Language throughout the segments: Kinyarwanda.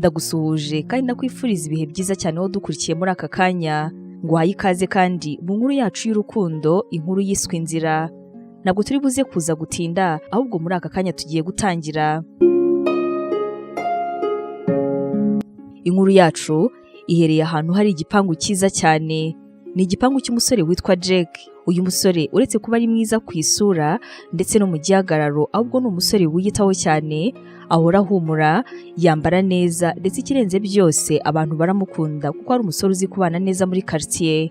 Ndagusuhuje kandi ndakwifuriza ibihe byiza cyane aho dukurikiye muri aka kanya. Nguhaye ikaze kandi mu nkuru yacu y'urukundo, inkuru yiswe Inzira. Ntabwo turi buze kuza gutinda, ahubwo muri aka kanya tugiye gutangira. Inkuru yacu ihereye ahantu hari igipangu cyiza cyane. Ni igipangu cy'umusore witwa Jack. Uyu musore uretse kuba ari mwiza ku isura ndetse no mu gihagararo, ahubwo ni umusore wiyitaho cyane, ahora ahumura, yambara neza ndetse ikirenze byose abantu baramukunda kuko ari umusore uzi kubana neza muri quartier.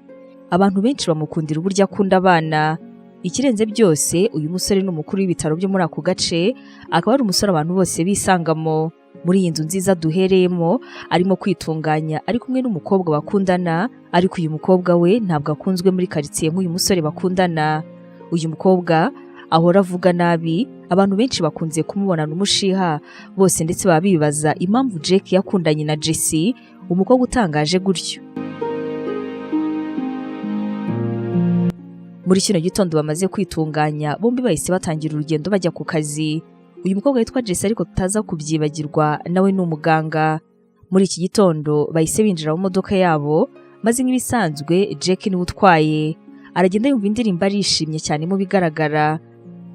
Abantu benshi bamukundira uburyo akunda abana. Ikirenze byose uyu musore ni umukuru w'ibitaro byo muri ako gace, akaba ari umusore abantu bose bisangamo. Muri iyi nzu nziza duhereyemo arimo kwitunganya ari kumwe n'umukobwa bakundana, ariko uyu mukobwa we ntabwo akunzwe muri quartier nk'uyu musore bakundana. Uyu mukobwa ahora avuga nabi, abantu benshi bakunze kumubonana umushiha bose, ndetse baba bibaza impamvu Jack yakundanye na Jessie, umukobwa utangaje gutyo. Muri kino gitondo bamaze kwitunganya, bombi bahise batangira urugendo bajya ku kazi. Uyu mukobwa witwa Jessie ariko tutaza kubyibagirwa, nawe ni umuganga. Muri iki gitondo bahise binjira mu modoka yabo, maze nk'ibisanzwe Jack niwe utwaye. Aragenda yumva indirimbo arishimye cyane mu bigaragara.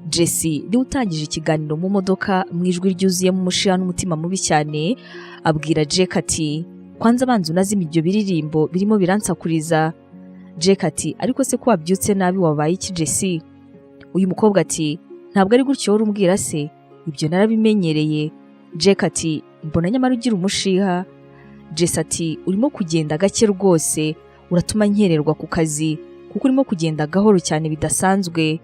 Jessie niwe utangije ikiganiro mu modoka mu ijwi ryuzuyemo umushiha n'umutima mubi cyane, abwira Jack ati, kwanza banza unazime ibyo biririmbo birimo biransakuriza. Jack ati, ariko se ko wabyutse nabi wabaye iki Jessie? Uyu mukobwa ati, ntabwo ari gutyo wari umbwira se, ibyo narabimenyereye. Jack ati, mbona nyamara ugira umushiha. Jessie ati, urimo kugenda gake rwose, uratuma nkererwa ku kazi kuko urimo kugenda gahoro cyane bidasanzwe.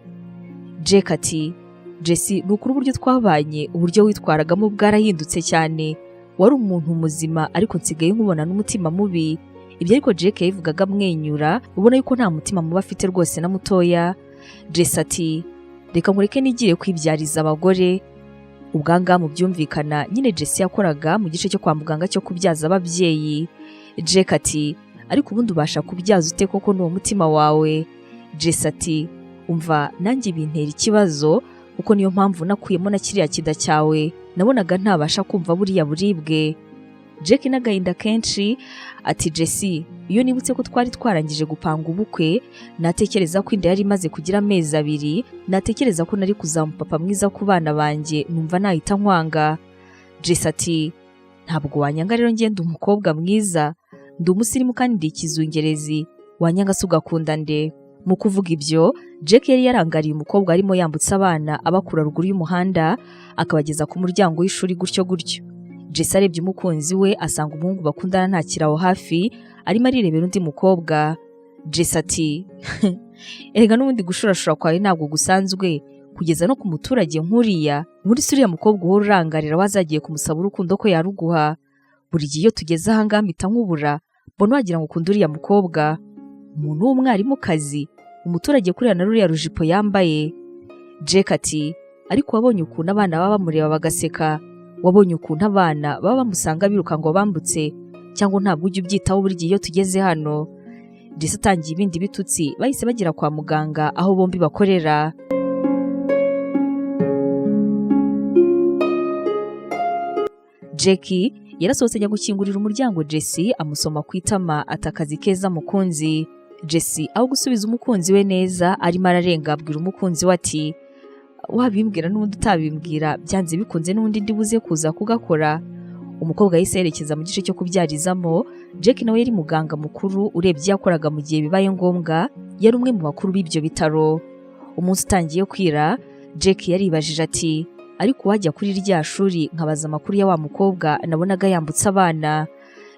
Jack ati, Jessie, ni ukuri uburyo twabanye, uburyo witwaragamo bwarahindutse cyane. Wari umuntu muzima ariko nsigaye nkubona n'umutima mubi. Ibyo ariko Jack yabivugaga amwenyura, ubona yuko nta mutima mubi afite rwose na mutoya. Jessie ati, reka nkureke nigire kwibyariza abagore. Ubwanga mu byumvikana nyine Jessie yakoraga mu gice cyo kwa muganga cyo kubyaza ababyeyi. Jack ati, ariko ubundi ubasha kubyaza ute koko n'uwo mutima wawe? Jessie ati, umva nanjye bintera ikibazo kuko niyo mpamvu nakuyemo na kiriya kida cyawe, nabonaga ntabasha kumva buriya buribwe. Jack n'agahinda kenshi ati, Jessie, iyo nibutse ko twari twarangije gupanga ubukwe, natekereza ko inda yari imaze kugira amezi 2, natekereza ko nari kuzamupapa mwiza ku bana banjye, numva nahita nkwanga. Jessie ati, ntabwo wanyanga rero, ngenda umukobwa mwiza, ndi umusirimu kandi ndi ikizungerezi, wanyanga se ugakunda nde? Mu kuvuga ibyo Jack yari yarangariye umukobwa arimo yambutsa abana abakura ruguru y'umuhanda akabageza ku muryango w'ishuri gutyo gutyo. Jessie arebye umukunzi we asanga umuhungu bakundana ntakiraho hafi, arimo arirebera undi mukobwa. Jessie ati, erega n'ubundi gushurashura kwawe ntabwo gusanzwe, kugeza no ku muturage nk'uriya, muri suriya mukobwa uhora urangarira wazagiye kumusaba urukundo ko yaruguha. Buri gihe iyo tugeze aha ngaha mpita nkubura, mbona wagira ngo ukunda uriya mukobwa. Umuntu w'umwarimukazi, umuturage kurira na ruriya rujipo yambaye. Jack ati, ariko wabonye ukuntu abana baba bamureba bagaseka? Wabonye ukuntu abana baba bamusanga biruka ngo bambutse? Cyangwa ntabwo ujya ubyitaho buri gihe iyo tugeze hano? Jessie atangiye ibindi bitutsi, bahise bagera kwa muganga aho bombi bakorera. Jack yarasohotse ajya gukingurira umuryango Jessie, amusoma ku itama ati, akazi keza mukunzi. Jessie aho gusubiza umukunzi we neza, arimo ararenga abwira umukunzi we ati, wabimbwira n'ubundi utabimbwira, byanze bikunze n'ubundi ndibuze kuza kugakora. Umukobwa yahise yerekeza mu gice cyo kubyarizamo. Jack nawe yari muganga mukuru, urebye yakoraga mu gihe bibaye ngombwa, yari umwe mu bakuru b'ibyo bitaro. Umunsi utangiye kwira, Jack yaribajije ati, ariko wajya kuri rya shuri nkabaza amakuru ya wa mukobwa nabonaga yambutsa abana?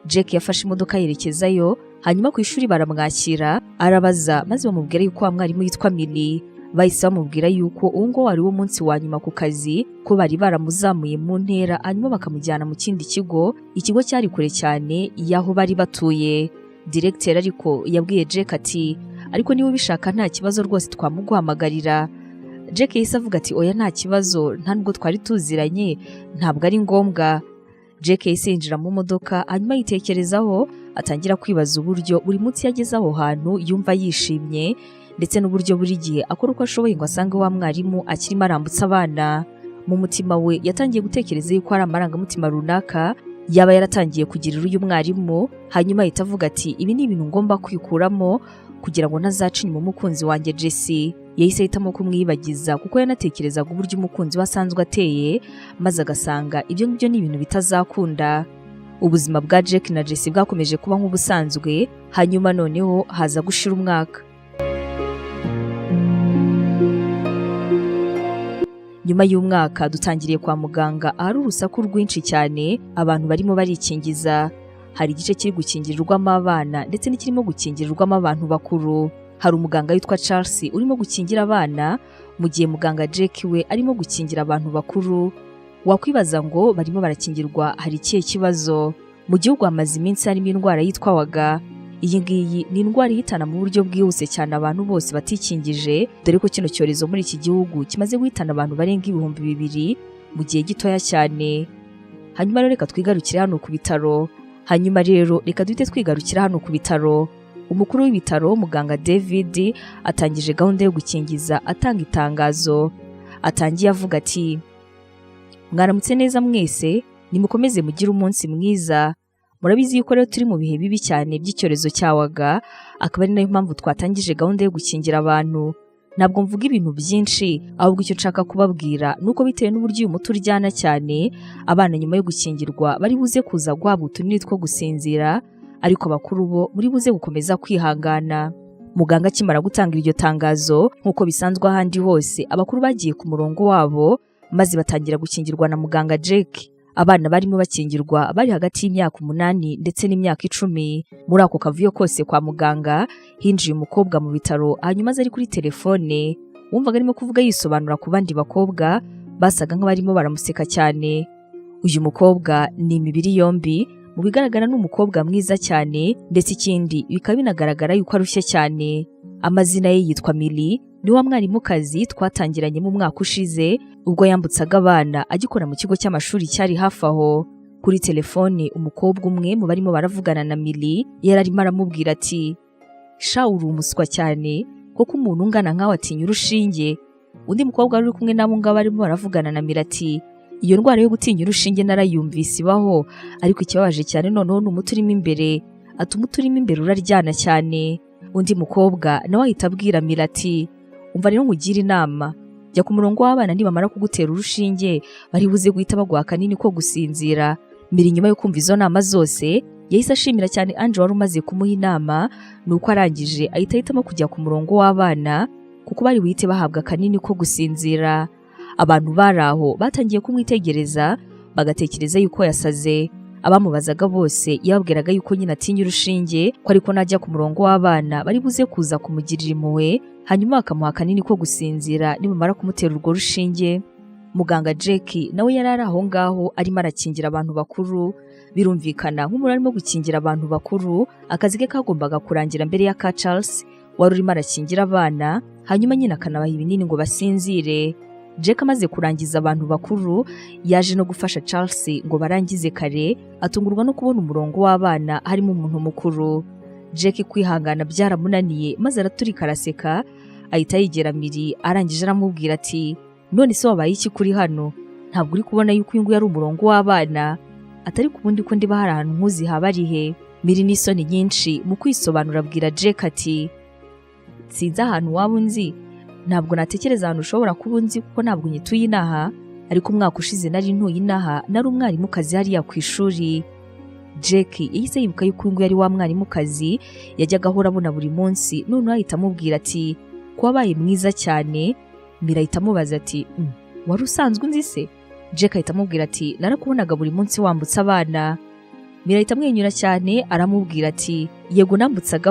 Jack yafashe imodoka yerekezayo, hanyuma ku ishuri baramwakira, arabaza maze bamubwira yuko wa mwarimu yitwa Milly. Bahise bamubwira yuko uwo ngo wari wo munsi wa nyuma ku kazi, ko bari baramuzamuye mu ntera hanyuma bakamujyana mu kindi kigo, ikigo cyari kure cyane y'aho bari batuye. Directeur ariko yabwiye Jack ati, ariko niba ubishaka nta kibazo rwose twamuguhamagarira. Jack yahise avuga ati, oya nta kibazo, nta nubwo twari tuziranye, ntabwo ari ngombwa. Jack yahise yinjira mu modoka, hanyuma yitekerezaho, atangira kwibaza uburyo buri munsi yageze aho hantu yumva yishimye, ndetse n'uburyo buri gihe akora uko ashoboye ngo asange wa mwarimu akirimo arambutsa abana. Mu mutima we yatangiye gutekereza yuko hari amarangamutima runaka yaba yaratangiye kugirira uyu mwarimu, hanyuma ahita avuga ati ibi ni ibintu ngomba kwikuramo kugira ngo ntazaca inyuma umukunzi wanjye Jessie. Yahise ahitamo kumwibagiza kuko yanatekerezaga uburyo umukunzi we asanzwe ateye, maze agasanga ibyo ngibyo ni ibintu bitazakunda. Ubuzima bwa Jack na Jessie bwakomeje kuba nk'ubusanzwe, hanyuma noneho haza gushira umwaka. Nyuma y'umwaka dutangiriye kwa muganga ahari urusaku rwinshi cyane, abantu barimo barikingiza. Hari igice kiri gukingirirwamo abana ndetse n'ikirimo gukingirirwamo abantu bakuru. Hari umuganga witwa Charles urimo gukingira abana, mu gihe muganga Jack we arimo gukingira abantu bakuru. Wakwibaza ngo barimo barakingirwa hari ikihe kibazo? Mu gihugu hamaze iminsi harimo indwara yitwa waga. Iyi ngiyi ni indwara ihitana mu buryo bwihuse cyane abantu bose batikingije, dore ko kino cyorezo muri iki gihugu kimaze guhitana abantu barenga 2,000 mu gihe gitoya cyane. Hanyuma rero reka twigarukire hano ku bitaro. Umukuru w'ibitaro muganga David atangije gahunda yo gukingiza, atanga itangazo. Atangiye avuga ati: mwaramutse neza mwese, nimukomeze mugire umunsi mwiza. Murabizi yuko rero turi mu bihe bibi cyane by'icyorezo cya waga, akaba ari nayo mpamvu twatangije gahunda yo gukingira abantu. Ntabwo mvuga ibintu byinshi, ahubwo icyo nshaka kubabwira nuko bitewe n'uburyo uyu muti uryana cyane, abana nyuma yo gukingirwa bari buze kuza guhabwa utunini two gusinzira, ariko abakuru bo muri buze gukomeza kwihangana. Muganga akimara gutanga iryo tangazo, nk'uko bisanzwe ahandi hose, abakuru bagiye ku murongo wabo maze batangira gukingirwa na muganga Jack. Abana barimo bakingirwa bari hagati y'imyaka 8 ndetse n'imyaka 10. Muri ako kavuyo kose kwa muganga hinjiye umukobwa mu bitaro, hanyuma aza ari kuri telefone. Wumvaga arimo kuvuga yisobanura ku bandi bakobwa, basaga nk'abarimo baramuseka cyane. Uyu mukobwa ni imibiri yombi, mu bigaragara n'umukobwa mwiza cyane, ndetse ikindi bikaba binagaragara yuko arushye cyane. Amazina ye yitwa Milly, ni wa mwarimukazi twatangiranye mu mwaka ushize ubwo yambutsaga abana agikora mu kigo cy'amashuri cyari hafi aho. Kuri telefone umukobwa umwe mu barimo baravugana na Milly yari arimo aramubwira ati: sha uri umuswa cyane, koko umuntu ungana nkawe atinya urushinge. Undi mukobwa wari uri kumwe nabo ngabo barimo baravugana na Milly ati: iyo ndwara yo gutinya urushinge narayumvise ibaho, ariko ikibabaje cyane noneho ni umuti urimo imbere. Ati umuti urimo imbere uraryana cyane. Undi mukobwa nawe ahita abwira Milly ati: umva rero nkugira inama, jya ku murongo w'abana nibamara kugutera urushinge bari buze guhita baguha kanini ko gusinzira. Milly nyuma yo kumva izo nama zose yahise ashimira cyane Ange wari umaze kumuha inama, nuko arangije ahitamo kujya ku murongo w'abana kuko bari buhite bahabwa kanini ko gusinzira. Abantu bari aho batangiye kumwitegereza bagatekereza yuko yasaze. Abamubazaga bose yababwiraga yuko nyine atinya urushinge, ko ariko najya ku murongo w'abana bari buze kuza kumugirira impuhwe, hanyuma akamuha kanini ko gusinzira nibamara kumutera urwo rushinge. Muganga Jack nawe yari ari aho ngaho arimo arakingira abantu bakuru. Birumvikana nk'umuntu arimo gukingira abantu bakuru, akazi ke kagombaga kurangira mbere ya ka Charles wari urimo arakingira abana, hanyuma nyine akanabaha ibinini ngo basinzire. Jack amaze kurangiza abantu bakuru, yaje no gufasha Charles ngo barangize kare, atungurwa no kubona umurongo w'abana harimo umuntu mukuru. Jack kwihangana byaramunaniye maze araturika araseka, ahita yegera Milly, arangije aramubwira ati: none se wabaye iki kuri hano? Ntabwo uri kubona yuko uyu nguyu ari umurongo w'abana? Atari ku bundi ko ndiba hari ahantu nkuzi haba ari he? Milly n'isoni nyinshi mu kwisobanura abwira Jack ati: sinzi ahantu waba unzi, ntabwo natekereza ahantu ushobora kuba unzi kuko ntabwo nyituye inaha, ariko umwaka ushize nari ntuye inaha, nari umwarimukazi hariya ku ishuri. Jack yahise yibuka yuko uyu nguyu ari wa mwarimukazi yajyaga ahora abona buri munsi, none ahita amubwira ati: ko wabaye mwiza cyane. Milly ahita amubaza ati: wari usanzwe unzi se? Jack ahita amubwira ati: narakubonaga buri munsi wambutsa abana. Milly ahita amwenyura cyane aramubwira ati: yego nambutsaga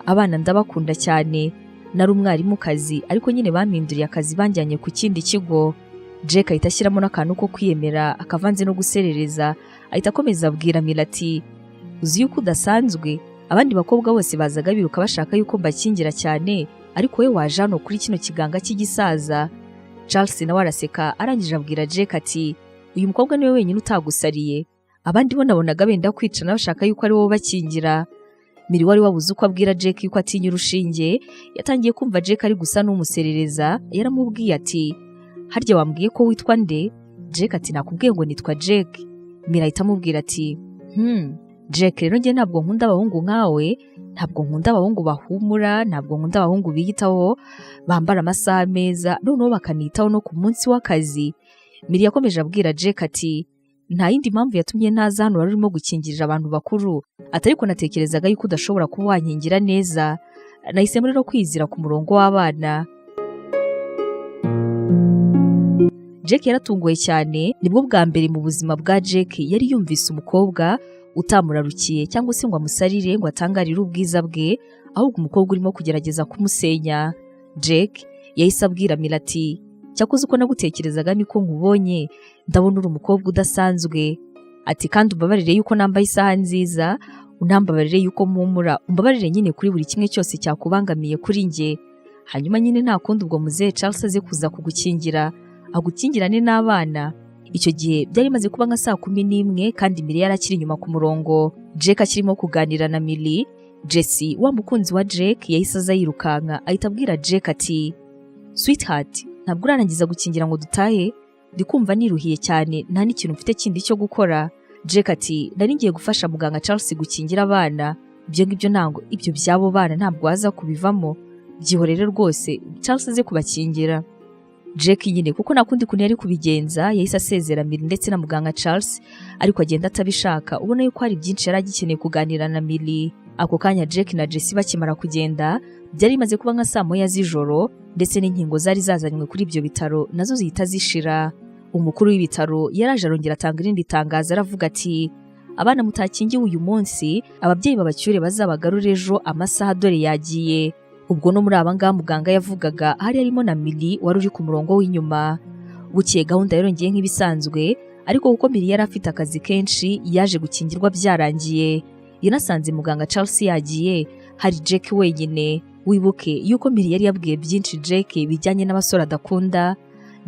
abana ndabakunda cyane, nari umwarimukazi ariko nyine bampinduriye akazi banjyanye ku kindi kigo. Jack ahita ashyiramo n'akantu ko kwiyemera akavanze no guserereza, ahita akomeza abwira Milly ati: uzi yuko udasanzwe, abandi bakobwa bose bazaga biruka bashaka yuko mbakingira cyane, ariko we waje hano kuri kino kiganga cy'igisaza. Charles nawe araseka, arangije abwira Jack ati: uyu mukobwa niwe wenyine utagusariye, abandi bo nabonaga benda kwica bashaka yuko ari wowe bakingira. Milly wari wabuze uko abwira Jack yuko atinya urushinge, yatangiye kumva Jack ari gusa n'umuserereza, yaramubwiye ati: harya wambwiye ko witwa nde? Jack ati: nakubwiye ngo nitwa Jack. Mira ahita amubwira ati Jack, rero njye ntabwo nkunda abahungu nkawe, ntabwo nkunda abahungu bahumura, ntabwo nkunda abahungu biyitaho, bambara amasaha meza, noneho bakanitaho no ku munsi w'akazi. Miri yakomeje abwira Jack ati nta yindi mpamvu yatumye ntaza hano wari urimo gukingirira abantu bakuru, ariko natekerezaga yuko udashobora kuba wankingira neza, nahisemo rero kwizira ku murongo w'abana. Jack yaratunguwe cyane, nibwo bwa mbere mu buzima bwa Jack yari yumvise umukobwa utamurarukiye cyangwa se ngo amusarire ngo atangarire ubwiza bwe, ahubwo umukobwa urimo kugerageza kumusenya. Jack yahise abwira Mira ati cyakoze uko nagutekerezaga niko nkubonye, ndabona uri umukobwa udasanzwe. Ati kandi umbabarire yuko nambaye isaha nziza, unambabarire yuko mpumura, umbabarire nyine kuri buri kimwe cyose cyakubangamiye kuri njye. Hanyuma nyine nta kundi ubwo muzehe Charles aze kuza kugukingira, agukingirane n'abana. Icyo gihe byari bimaze kuba nka 11 kandi Miri yarakiri inyuma ku murongo. Jack akirimo kuganira na Miri, Jesse wa mukunzi wa Jack yahise aza yirukanka ahita abwira Jack ati sweetheart, ntabwo urarangiza gukingira ngo dutahe? Ndikumva niruhiye cyane, nta n'ikintu mfite kindi cyo gukora. Jack ati nari ngiye gufasha muganga Charles gukingira abana, ibyo ngibyo ntango ibyo byabo bana ntabwo waza kubivamo, byihorere rwose Charles aze kubakingira. Jack nyine kuko nakundi kuntu yari kubigenza yahise asezera Miri ndetse na muganga Charles, ariko agenda atabishaka, ubona yuko hari byinshi yari agikeneye kuganira na Miri. Ako kanya Jack na Jesse bakimara kugenda, byari bimaze kuba nka 9 z'ijoro, ndetse n'inkingo zari zazanywe kuri ibyo bitaro nazo zihita zishira. Umukuru w'ibitaro yaraje arongera atanga irindi tangazo aravuga ati abana mutakingiwe uyu munsi, ababyeyi babacyure bazabagarure ejo amasaha dore yagiye. Ubwo no muri abanga muganga yavugaga hari harimo na Miri wari uri ku murongo w'inyuma. Bukeye gahunda yarongeye nk'ibisanzwe, ariko kuko Miri yari afite akazi kenshi yaje gukingirwa byarangiye. Yanasanze muganga Charles yagiye, hari Jack wenyine. Wibuke yuko Miri yari yabwiye byinshi Jack bijyanye n'abasore adakunda.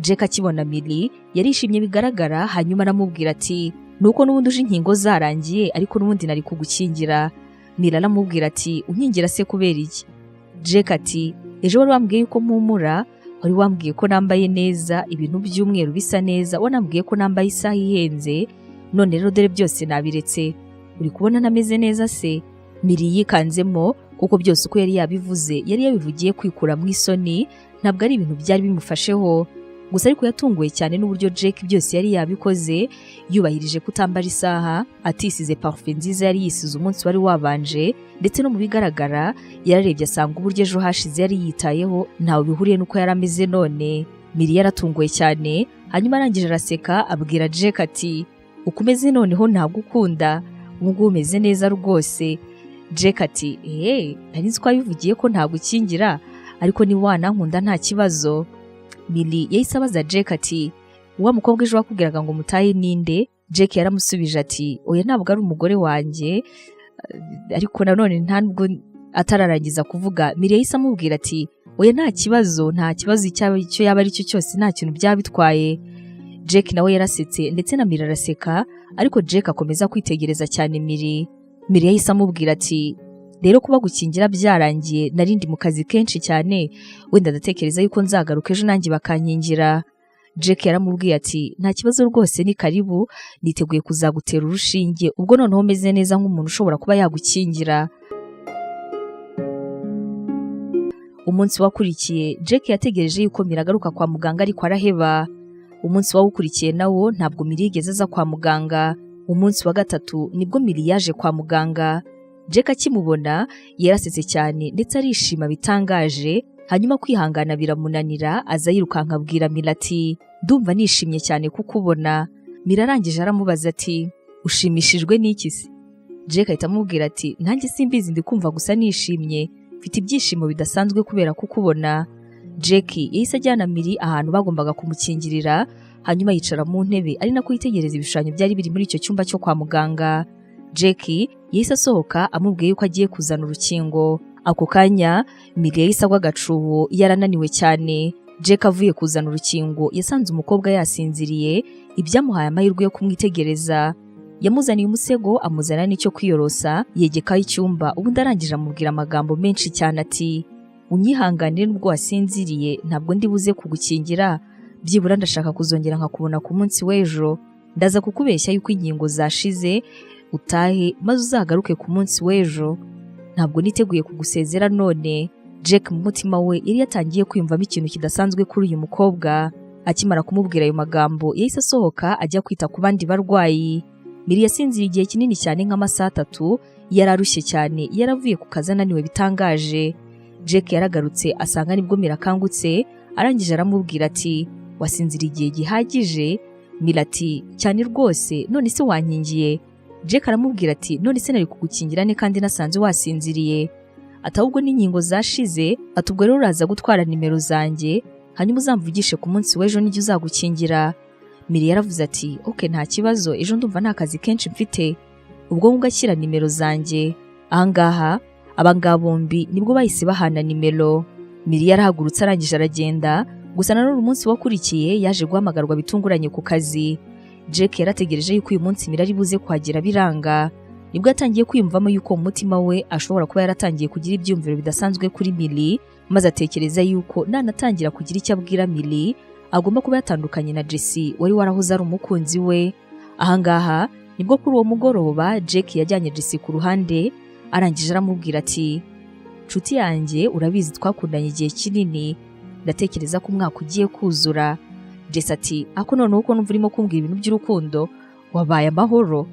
Jack akibona Miri yarishimye bigaragara, hanyuma aramubwira ati nuko n'ubundi uje inkingo zarangiye, ariko n'ubundi nari kugukingira. Miri aramubwira ati unkingira se kubera iki? Jack ati ejo wari wambwiye yuko mpumura, wari wambwiye ko nambaye neza, ibintu by'umweru bisa neza, wanambwiye ko nambaye isaha ihenze, none rero dore byose nabiretse, uri kubona nameze neza se? Miri yikanzemo kuko byose uko yari yabivuze yari yabivugiye kwikura mu isoni, ntabwo ari ibintu byari bimufasheho. Gusa ariko yatunguwe cyane n'uburyo Jack byose yari yabikoze, yubahirije kutambara isaha, atisize parfum nziza yari yisize umunsi wari wabanje, ndetse no mu bigaragara yararebye asanga uburyo ejo hashize yari yitayeho ntawe bihuriye nuko yari ameze none. Miri yaratunguwe cyane, hanyuma arangije araseka abwira Jack ati ukomeze noneho ntabwo ukunda, ubwo umeze neza rwose. Jack ati nari nzi ko wabivugiye ko ntagukingira, ariko ni wanankunda nta kibazo. Miri yahise abaza Jack ati wa mukobwa ejo wakubwiraga ngo mutahe ninde? Jack yaramusubije ati oya ntabwo ari umugore wanjye, ariko nanone ntabwo atararangiza kuvuga. Miri yahise amubwira ati oya nta kibazo icyo yaba ari cyo cyose, nta kintu byaba bitwaye. Jack nawe yarasetse ndetse na Miri araseka, ariko Jack akomeza kwitegereza cyane Miri. Miri yahise amubwira ati rero kuba gukingira byarangiye, narindi mu kazi kenshi cyane, wenda ndatekereza yuko nzagaruka ejo nanjye bakankingira. Jack yaramubwiye ati nta kibazo rwose, ni karibu, niteguye kuzagutera urushinge, ubwo noneho meze neza nk'umuntu ushobora kuba yagukingira. Umunsi wakurikiye Jack yategereje yuko Miri agaruka kwa muganga, ariko araheba. Umunsi wawukurikiye nawo ntabwo Miri yigeze aza kwa muganga. Umunsi wa gatatu nibwo Miri yaje kwa muganga. Jack akimubona yarasetse cyane ndetse arishima bitangaje, hanyuma kwihangana biramunanira, aza yirukanka abwira Miri ati ndumva nishimye cyane kukubona. Miri arangije aramubaza ati ushimishijwe n'iki se? Jack ahita amubwira ati nanjye simbizi, ndikumva gusa nishimye, mfite ibyishimo bidasanzwe kubera kukubona. Jack yahise ajyana Miri ahantu bagombaga kumukingirira, hanyuma yicara mu ntebe ari nako yitegereza ibishushanyo byari biri muri icyo cyumba cyo kwa muganga. Jack yahise asohoka amubwiye yuko agiye kuzana urukingo. Ako kanya Miri yahise agwa agacuho yarananiwe cyane. Jack avuye kuzana urukingo yasanze umukobwa yasinziriye, ibyamuhaye amahirwe yo kumwitegereza. Yamuzaniye umusego, amuzana n'icyo kwiyorosa, yegekaho icyumba, ubundi arangije amubwira amagambo menshi cyane ati unyihanganire nubwo wasinziriye, ntabwo ndi buze kugukingira, byibura ndashaka kuzongera nkakubona ku munsi w'ejo. ndaza kukubeshya yuko inkingo zashize utahe maze uzagaruke ku munsi w'ejo. Ntabwo niteguye kugusezera none. Jack mu mutima we yari yatangiye kwiyumvamo ikintu kidasanzwe kuri uyu mukobwa. Akimara kumubwira ayo magambo yahise asohoka ajya kwita ku bandi barwayi. Miri yasinziriye igihe kinini cyane nk'amasaha 3, yararushye cyane, yaravuye ku kazi ananiwe bitangaje. Jack yaragarutse asanga nibwo Miri akangutse, arangije aramubwira ati wasinziriye igihe gihagije? Miri ati cyane rwose, none se wankingiye? Jack aramubwira ati none se nari kugukingira ne kandi nasanze wasinziriye? Ati ahubwo n'inkingo zashize, ati ubwo rero uraza gutwara nimero zanjye hanyuma uzamvugishe ku munsi w'ejo n'igihe uzagukingira. Miri yaravuze ati okay nta kibazo, ejo ndumva nta kazi kenshi mfite. Ubwo ngashyira nimero zanjye. Ahangaha abangaba bombi nibwo bahise bahana nimero. Miri yarahagurutse arangije aragenda, gusa nanone umunsi wakurikiye yaje guhamagarwa bitunguranye ku kazi. Jack yarategereje yuko uyu munsi Miri ari buze kuhagera biranga. Nibwo yatangiye kwiyumvamo yuko mu mutima we ashobora kuba yaratangiye kugira ibyumviro bidasanzwe kuri Miri, maze atekereza yuko nanatangira kugira icyo abwira Miri agomba kuba yatandukanye na Jessie wari warahoze ari umukunzi we. Ahangaha nibwo kuri uwo mugoroba Jack yajyanye Jessie ku ruhande, arangije aramubwira ati nshuti yanjye urabizi twakundanye igihe kinini, ndatekereza ko umwaka ugiye kuzura. Jessie ati ako noneho uko numva urimo kumbwira ibintu by'urukundo, wabaye amahoro,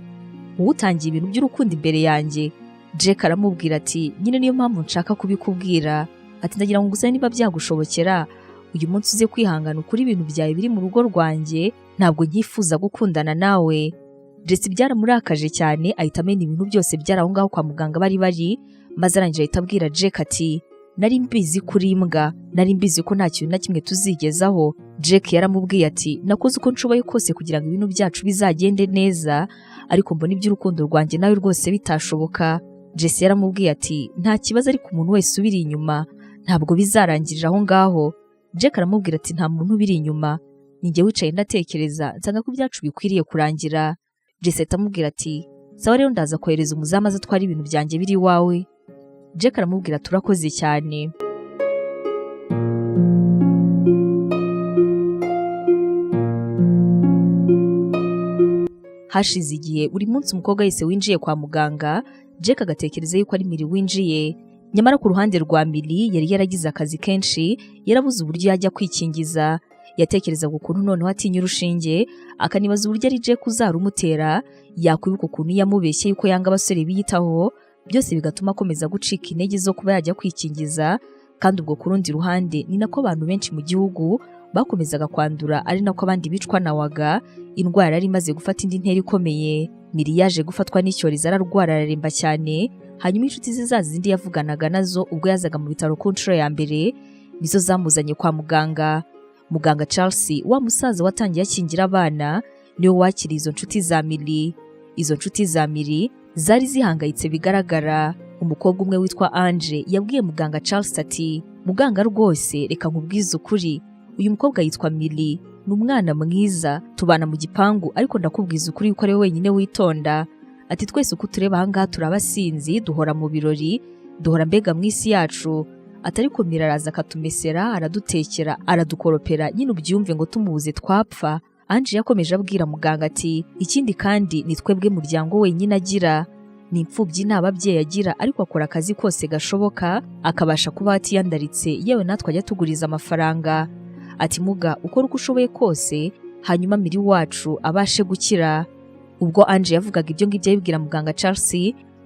wowe utangiye ibintu by'urukundo imbere yanjye. Jack aramubwira ati nyine niyo mpamvu nshaka kubikubwira, ati ndagira ngo gusa niba byagushobokera uyu munsi uze kwihangana ukuri ibintu byawe biri mu rugo rwanjye, ntabwo nyifuza gukundana nawe. Jessie byaramurakaje cyane, ahita amena ibintu byose byari aho ngaho kwa muganga bari, maze arangije ahita abwira Jack ati nari mbizi kuri imbwa, nari mbizi ko nta kintu na kimwe tuzigezaho. Jack yaramubwiye ati nakoze uko nshoboye kose kugira ngo ibintu byacu bizagende neza, ariko mbona iby'urukundo rwanjye nawe rwose bitashoboka. Jessie yaramubwiye ati nta kibazo, ariko umuntu wese ubiri inyuma ntabwo bizarangirira aho ngaho. Jack aramubwira ati nta muntu ubiri inyuma, ninjye wicaye ndatekereza nsanga ko ibyacu bikwiriye kurangira. Jessie atamubwira ati sawa rero ndaza kohereza umuzamu aze atwara ibintu byanjye biri iwawe. Jack aramubwira turakoze cyane. Hashize igihe buri munsi umukobwa wese winjiye kwa muganga, Jack agatekereza yuko ari Miri winjiye. Nyamara ku ruhande rwa Miri yari yaragize akazi kenshi, yarabuze uburyo yajya kwikingiza. Yatekerezaga ukuntu noneho atinya urushinge, akanibaza uburyo ari Jack uzarumutera, yakwibuka ukuntu yamubeshye yuko yanga abasore biyitaho, byose bigatuma akomeza gucika intege zo kuba yajya kwikingiza. Kandi ubwo ku rundi ruhande ni nako abantu benshi mu gihugu bakomezaga kwandura, ari nako abandi bicwa na waga, indwara yari imaze gufata indi ntera ikomeye. Miri yaje gufatwa n'icyorezo ararwara araremba cyane, hanyuma inshuti ze za zindi yavuganaga nazo ubwo yazaga mu bitaro ku nshuro ya mbere nizo zamuzanye kwa muganga. Muganga Charles, wa musaza watangiye akingira abana, niwe wakiriye izo nshuti za Miri. Izo nshuti za Miri zari zihangayitse bigaragara. Umukobwa umwe witwa Ange yabwiye muganga Charles ati muganga rwose reka nkubwize ukuri, uyu mukobwa yitwa Miri, ni umwana mwiza, tubana mu gipangu, ariko ndakubwiza ukuri yuko ari we wenyine witonda. Ati twese uko tureba ahangaha turabasinzi, duhora mu birori, duhora mbega mu isi yacu. Ati ariko Miri araza akatumesera, aradutekera, aradukoropera, nyine ubyumve ngo tumubuze twapfa. Ange yakomeje abwira muganga ati ikindi kandi ni twebwe muryango wenyine agira, ni imfubyi nta babyeyi agira, ariko akora akazi kose gashoboka akabasha kuba atiyandaritse, yewe natwe ajya tuguriza amafaranga. Ati muga ukora uko ushoboye kose hanyuma Miri wacu abashe gukira. Ubwo Ange yavugaga ibyo ngibyo abibwira muganga Charles,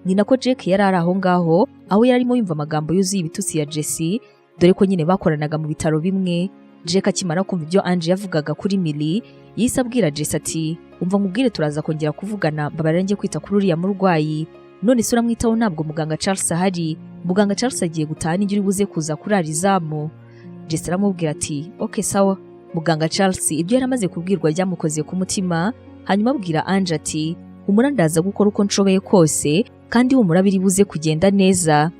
ni nako Jack yari ari aho ngaho, aho yari arimo yumva amagambo yuzuye ibitutsi ya Jessie, dore ko nyine bakoranaga mu bitaro bimwe. Jack akimara kumva ibyo Ange yavugaga kuri Miri, yise abwira Jessie ati umva nkubwire turaza kongera kuvugana, mbabarira njye kwita kuri uriya murwayi, none se uramwitaho ntabwo muganga Charles ahari, muganga Charles agiye gutaha n'ijya uri buze kuza kurara izamu. Jessie aramubwira ati okay sawa. Muganga Charles ibyo yari amaze kubwirwa byamukoze ku mutima, hanyuma abwira Ange ati humura ndaza gukora uko nshoboye kose kandi humura biri buze kugenda neza.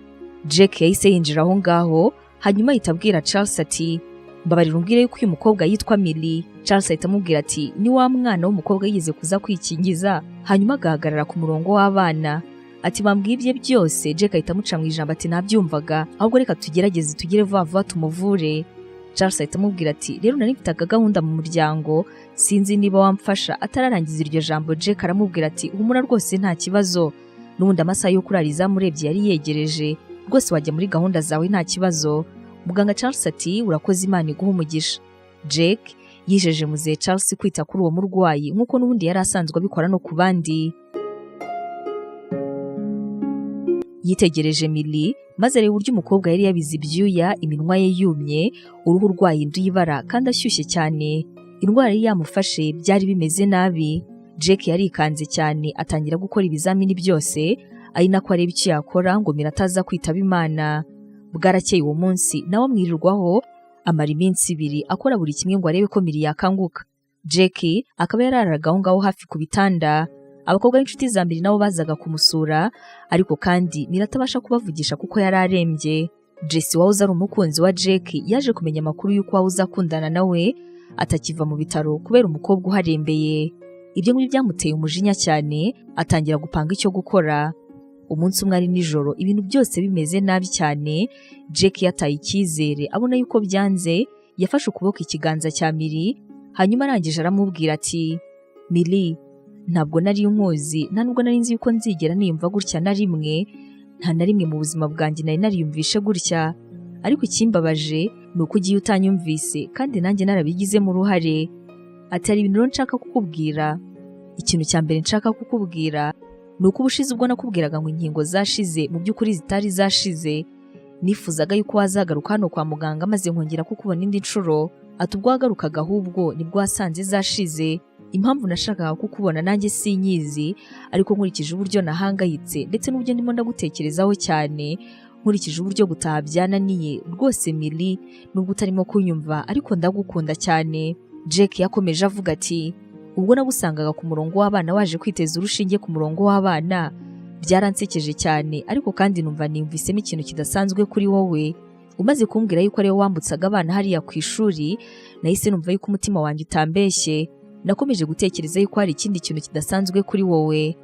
Jack yahise yinjira aho ngaho, hanyuma ahita abwira Charles ati mbabarira umbwire yuko uyu mukobwa yitwa Miri. Charles ahita amubwira ati ni wa mwana w'umukobwa yigeze kuza kwikingiza hanyuma agahagarara ku murongo w'abana. Ati bambwiye ibye byose. Jack ahita amuca mu ijambo ati nabyumvaga, ahubwo reka tugerageze tugire vuba vuba tumuvure. Charles ahita amubwira ati rero nari mfite gahunda mu muryango, sinzi niba wamfasha. Atararangiza iryo jambo Jack aramubwira ati humura rwose nta kibazo, n'ubundi amasaha yo kurara izamurebye yari yegereje, rwose wajya muri gahunda zawe nta kibazo. Muganga Charles ati urakoze, Imana iguha umugisha. Jack yijeje muzehe Charles kwita kuri uwo murwayi nk'uko n'ubundi yari asanzwe abikora no ku bandi. Yitegereje Millie maze areba uburyo umukobwa yari yabize ibyuya, iminwa ye yumye, uruhu rwahinduye ibara kandi ashyushye cyane. Indwara yari yamufashe byari bimeze nabi. Jack yarikanze cyane atangira gukora ibizamini byose, ari nako areba icyo yakora ngo Millie ataza kwitaba Imana. Bwarakeye uwo munsi nawe amwirirwaho, amara iminsi 2 akora buri kimwe ngo arebe ko Millie yakanguka. Jack akaba yararaga aho ngaho hafi ku bitanda. Abakobwa b'inshuti za Millie nabo bazaga kumusura, ariko kandi Millie atabasha kubavugisha kuko yari arembye. Jesse wahoze ari umukunzi wa Jack yaje kumenya amakuru y'uko wahoze akundana nawe atakiva mu bitaro kubera umukobwa uharembeye. Ibyo ngibyo byamuteye umujinya cyane, atangira gupanga icyo gukora. Umunsi umwe ari nijoro, ibintu byose bimeze nabi cyane, Jack yataye icyizere abona yuko byanze, yafashe ukuboko ikiganza cya Millie, hanyuma arangije aramubwira ati Millie, ntabwo nari nkuzi, nta nubwo nari nzi yuko nzigera niyumva gutya na rimwe, nta na rimwe mu buzima bwanjye nari nariyumvishe gutya, ariko ikimbabaje ni uko ugiye utanyumvise kandi nanjye narabigizemo uruhare. Ati hari ibintu nshaka kukubwira. Ikintu cya mbere nshaka kukubwira ni uko ubushize ubwo nakubwiraga ngo inkingo zashize mu by'ukuri zitari zashize, nifuzaga yuko wazagaruka hano kwa muganga maze nkongera kukubona indi nshuro. Ati ubwo wagarukaga ahubwo nibwo wasanze zashize. Impamvu nashakaga kukubona nanjye sinyizi, ariko nkurikije uburyo nahangayitse ndetse n'uburyo ndimo ndagutekerezaho cyane, nkurikije uburyo gutaha byananiye rwose Millie, nubwo utarimo kunyumva ariko ndagukunda cyane. Jack yakomeje avuga ati ubwo nagusangaga ku murongo w'abana waje kwiteza urushinge ku murongo w'abana, byaransekeje cyane, ariko kandi numva nimvisemo ikintu kidasanzwe kuri wowe. Umaze kumbwira yuko ariwe wambutsaga abana hariya ku ishuri, nahise numva yuko umutima wanjye utambeshye. Nakomeje gutekereza yuko hari ikindi kintu kidasanzwe kuri wowe.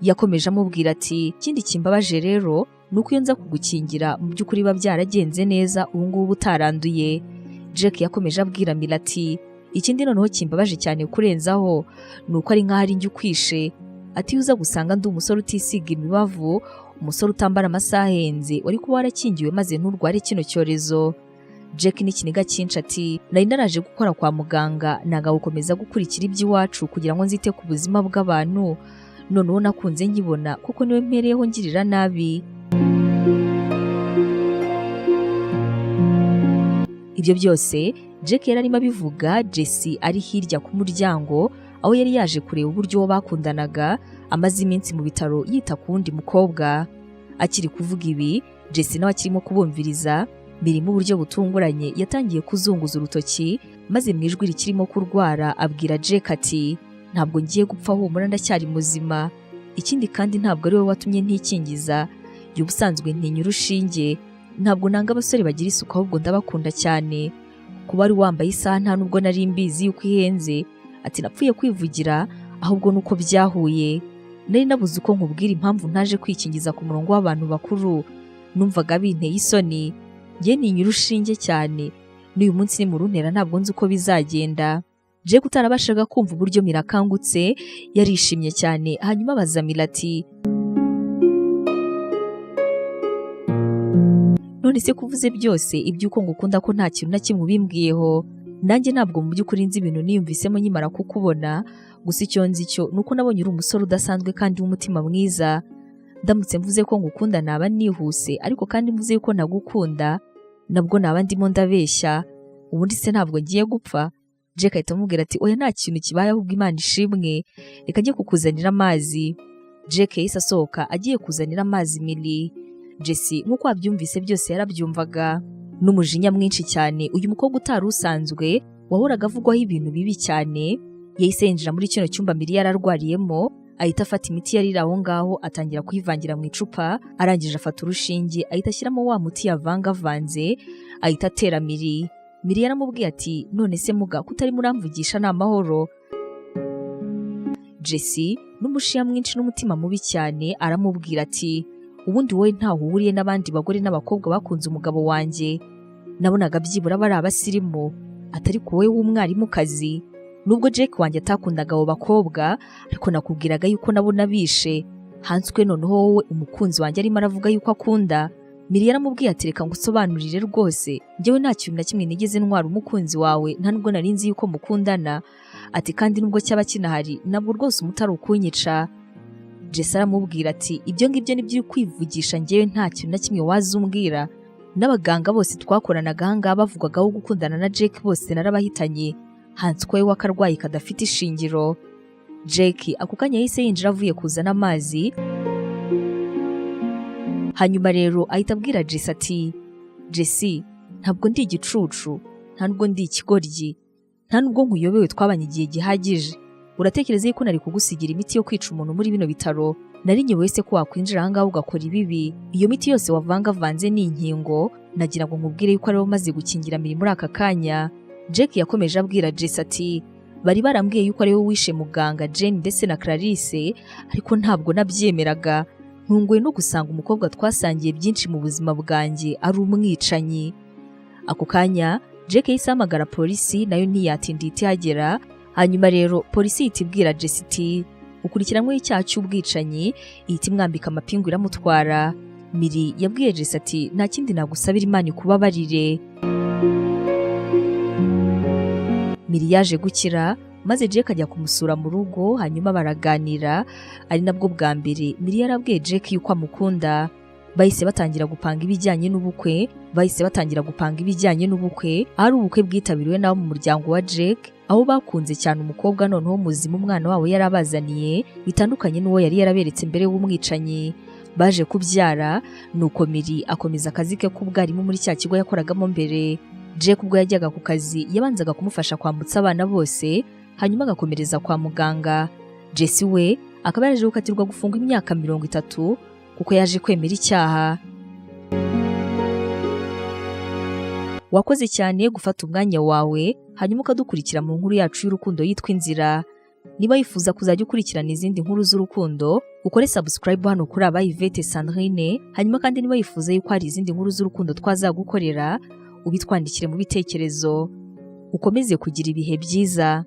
Yakomeje amubwira ati ikindi kimbabaje rero ni uko iyo nza kugukingira mu by'ukuri biba byaragenze neza, ubu ngubu utaranduye. Jack yakomeje abwira Millie ati ikindi noneho kimbabaje cyane kurenzaho ni uko ari nk'aho ari njye ukwishe. Ati uza gusanga ndi umusore utisiga imibavu, umusore utambara amasaha ahenze, wari kuba warakingiwe maze nturware kino cyorezo. Jack n'ikiniga cyinshi ati nari naraje gukora kwa muganga, naga gukomeza gukurikira iby'iwacu kugira ngo nzite ku buzima bw'abantu, noneho nakunze nkibona kuko niwe mpereyeho ngirira nabi. Ibyo byose Jack yari arimo abivuga, Jesse ari hirya ku muryango aho yari yaje kureba uburyo wo bakundanaga, amaze iminsi mu bitaro yita ku wundi mukobwa. Akiri kuvuga ibi, Jesse nawe akirimo kubumviriza, birimo uburyo butunguranye yatangiye kuzunguza urutoki, maze mu ijwi rikirimo kurwara abwira Jack ati ntabwo ngiye gupfa, humura ndacyari muzima. Ikindi kandi ntabwo ari wowe watumye ntikingiza, jye ubusanzwe ntinya urushinge, ntabwo nanga abasore bagira isuku ahubwo ndabakunda cyane. Kuba ari wambaye isaha nta nubwo nari mbizi yuko ihenze. Ati napfuye kwivugira ahubwo nuko byahuye. Nari nabuze uko nkubwira impamvu ntaje kwikingiza ku murongo w'abantu bakuru, numvaga binteye isoni. Njye ninya urushinge cyane, n'uyu munsi ni mu runtera ntabwo nzi uko bizagenda. Jack utarabashaga kumva uburyo Millie akangutse yarishimye cyane, hanyuma abaza Millie ati none se kuvuze byose iby'uko ngukunda ko nta kintu na kimwe ubimbwiyeho? Nanjye ntabwo mu by'ukuri nzi ibintu niyumvisemo nkimara kukubona, gusa icyo nzi cyo ni uko nabonye uri umusore udasanzwe kandi w'umutima mwiza. Ndamutse mvuze ko ngukunda naba nihuse, ariko kandi mvuze yuko nagukunda nabwo naba ndimo ndabeshya. Ubundi se ntabwo ngiye gupfa? Jack ahita amubwira ati oya nta kintu kibaye ahubwo Imana ishimwe, reka njye kukuzanira amazi. Jack yahise asohoka agiye kuzanira amazi Millie. Jesse nk'uko wabyumvise byose yarabyumvaga. N'umujinya mwinshi cyane, uyu mukobwa utari usanzwe wahoraga avugwaho ibintu bibi cyane, yahise yinjira muri kino cyumba Millie yararwariyemo, ahita afata imiti yari aho ngaho atangira kuyivangira mu icupa, arangije afata urushinge ahita ashyiramo wa muti yavangavanze, ahita atera Millie. Millie yaramubwiye ati none se muga kutari muramvugisha ni amahoro? Jesse n'umushiya mwinshi n'umutima mubi cyane aramubwira ati ubundi wowe ntaho uhuriye n'abandi bagore n'abakobwa bakunze umugabo wanjye. nabonaga byibura bari abasirimu atari ku wowe w'umwarimukazi. Nubwo Jake wanjye atakundaga abo bakobwa, ariko nakubwiraga yuko nabona bishe. Hanswe noneho wowe umukunzi wanjye arimo aravuga yuko akunda. Miri yaramubwiye ati reka ngusobanurire rwose, njyewe nta kintu na kimwe nigeze ntwara umukunzi wawe, nta nubwo nari nzi yuko mukundana. Ati kandi nubwo cyaba kinahari nabwo rwose umutari ukunyica. Jesse aramubwira ati ibyo ngibyo nibyo uri kwivugisha, njyewe nta kintu na kimwe waza umbwira. N'abaganga bose twakoranaga ahangaha bavugwagaho gukundana na Jake bose narabahitanye. Hanswe we akarwayi kadafite ishingiro. Jake ako kanya yahise yinjira avuye kuzana amazi. Hanyuma rero ahita abwira Jesse ati Jesse, ntabwo ndi igicucu, nta nubwo ndi ikigoryi, nta nubwo nkuyobewe, twabanye igihe gihagije. Uratekereza yuko nari kugusigira imiti yo kwica umuntu muri bino bitaro? Nari nyobewe se ko wakwinjira ahangaha ugakora ibibi? Iyo miti yose wavangavanze ni inkingo, nagira ngo nkubwire yuko aribo maze gukingira Miri muri aka kanya. Jake yakomeje abwira Jesse ati bari barambwiye yuko ariwe wishe muganga Jane ndetse na Clarisse, ariko ntabwo nabyemeraga. Ntunguwe no gusanga umukobwa twasangiye byinshi mu buzima bwanjye ari umwicanyi. Ako kanya Jake yahise ahamagara polisi, nayo ntiyatinda ihagera. Hanyuma rero polisi ihita ibwira Jesse iti ukurikiranyweho icyaha cy'ubwicanyi, ihita imwambika amapingu iramutwara. Miri yabwiye Jesse ati nta kindi nagusabira, Imana ikubabarire. Miri yaje gukira maze Jake ajya kumusura mu rugo, hanyuma baraganira. Ari nabwo bwa mbere Miri yarabwiye Jake yuko amukunda. Bahise batangira gupanga ibijyanye n'ubukwe. Ari ubukwe bwitabiriwe n'abo mu muryango wa Jake, aho bakunze cyane umukobwa noneho muzima umwana wabo yarabazaniye, bitandukanye n'uwo yari yaraberetse mbere w'umwicanyi. Baje kubyara, nuko Miri akomeza akazi ke k'ubwarimu muri cya kigo yakoragamo mbere. Jake ubwo yajyaga ku kazi yabanzaga kumufasha kwambutsa abana bose, hanyuma agakomereza kwa muganga. Jesse we akaba yaje gukatirwa gufungwa imyaka 30 kuko yaje kwemera icyaha. Wakoze cyane gufata umwanya wawe hanyuma ukadukurikira mu nkuru yacu y'urukundo yitwa Inzira. Niba yifuza kuzajya ukurikirana izindi nkuru z'urukundo, ukore subscribe hano kuri Yvette Sandrine. Hanyuma kandi niba yifuza yuko hari izindi nkuru z'urukundo twazagukorera, ubitwandikire mu bitekerezo. Ukomeze kugira ibihe byiza.